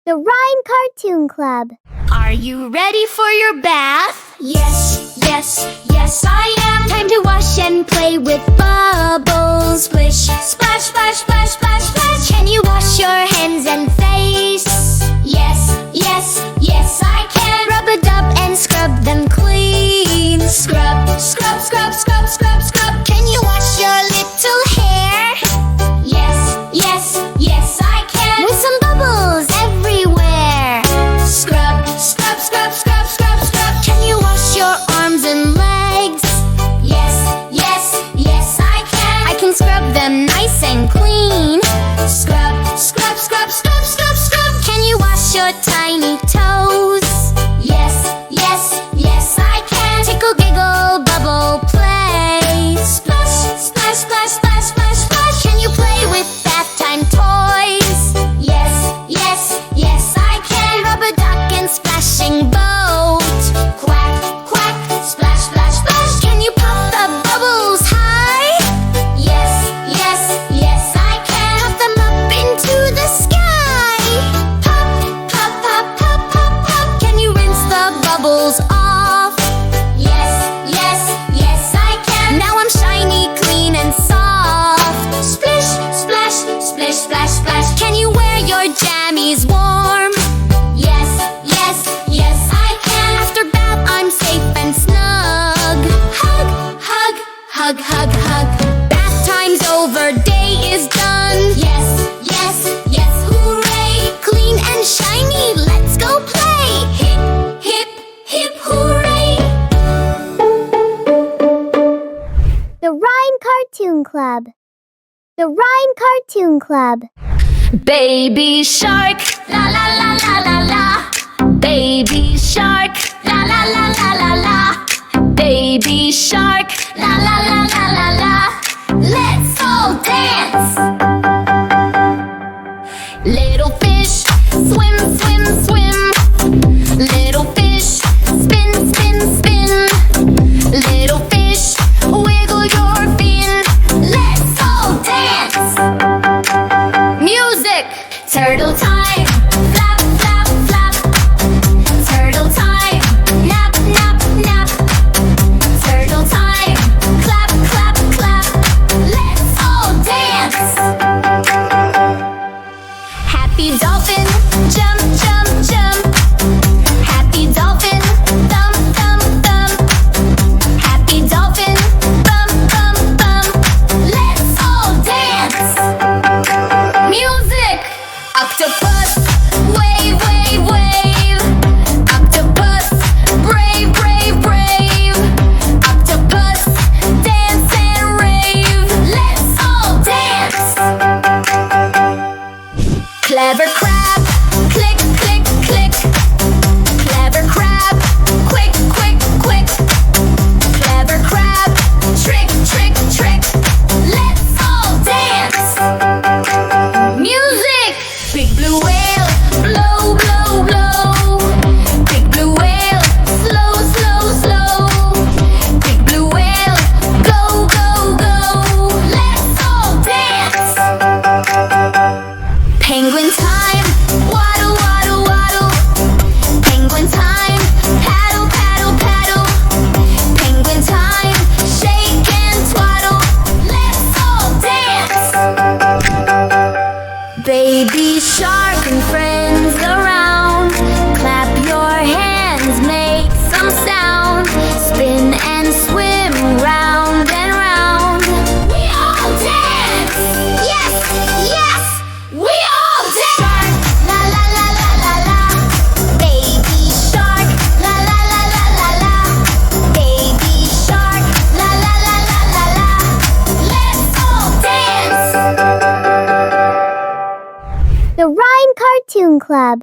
The Rhyme Cartoon Club. Are you ready for your bath? Yes, yes, yes I am. Time to wash and play with bubbles. Splish, splash, splash, splash, splash, splash. Can you wash your hands and face? Yes, yes, yes I can. Rub-a-dub and scrub them clean. Scrub, scrub, scrub, scrub, scrub, scrub. Can you wash your little hair? Yes, yes, yes I can. With some bubbles everywhere. Scrub, scrub, scrub, scrub, scrub, scrub. Can you wash your arms and legs? Yes, yes, yes I can. I can scrub them nice and clean. Scrub, scrub, scrub, scrub, scrub, scrub. Can you wash your tiny toes? Yes, yes, yes I can. Tickle, giggle, bubble, play. Splash, splash, splash, splash, splash, splash. Can you play with bath time toys? Yes, yes, yes I can. Rub a duck and splashing boat. Quack, quack, splash, splash, splash. Can you pop the bubbles high? Yes, yes, yes I can. Pop them up into the sky. Pop, pop, pop, pop, pop, pop. Can you rinse the bubbles off? Yes, yes, yes I can. Now I'm shiny, clean and soft. Splish, splash, splish, splash, splash. Can you wear your jammies warm? Yes, yes, yes I can. After bath I'm safe and snug. Hug, hug, hug, hug, hug. Bath time's over, day is done. Yes, yes, yes, hooray. Clean and shiny, let's go play. Hip, hip, hip, hooray. The Rhyme Cartoon Club. The Rhyme Cartoon Club. Baby shark, la la la la la la. Baby shark, la la la la la la. Baby shark, la la la la la la. Let's all dance. Little fish, swim, swim, swim. Little fish, spin, spin, spin. Little fish, wiggle your fin. Let's all dance. Music! Turtle time. Flap, flap, flap. Turtle time. Nap, nap, nap. Turtle time. Clap, clap, clap. Let's all dance. Happy dolphin, jump, jump, jump. Happy dolphin, thump, thump, thump. Happy dolphin, bump, bump, bump. Let's all dance. Music! Octopus, wave, wave, wave. Octopus, brave, brave, brave. Octopus, dance and rave. Let's all dance. Clever crab, click, click, click. Clever crab, quick, quick, quick. Clever crab, Trick, trick, trick. Let's all dance. music! Big blue whale, blow, blow, blow. Big blue whale, slow, slow, slow. Big blue whale, go, go, go. Let's all dance. Penguin time, waddle, waddle, waddle. Penguin time, paddle, paddle, paddle. Penguin time, shake and twaddle. Let's all dance. Baby shark and friends around. Clap your hands, make some sound. Spin and swim round and round. We all dance. Yes, yes. We all dance. Shark, la la la la la la. Baby shark, la la la la la la. Baby shark, la la la la la la. Let's all dance. The Rhyme Cartoon Club.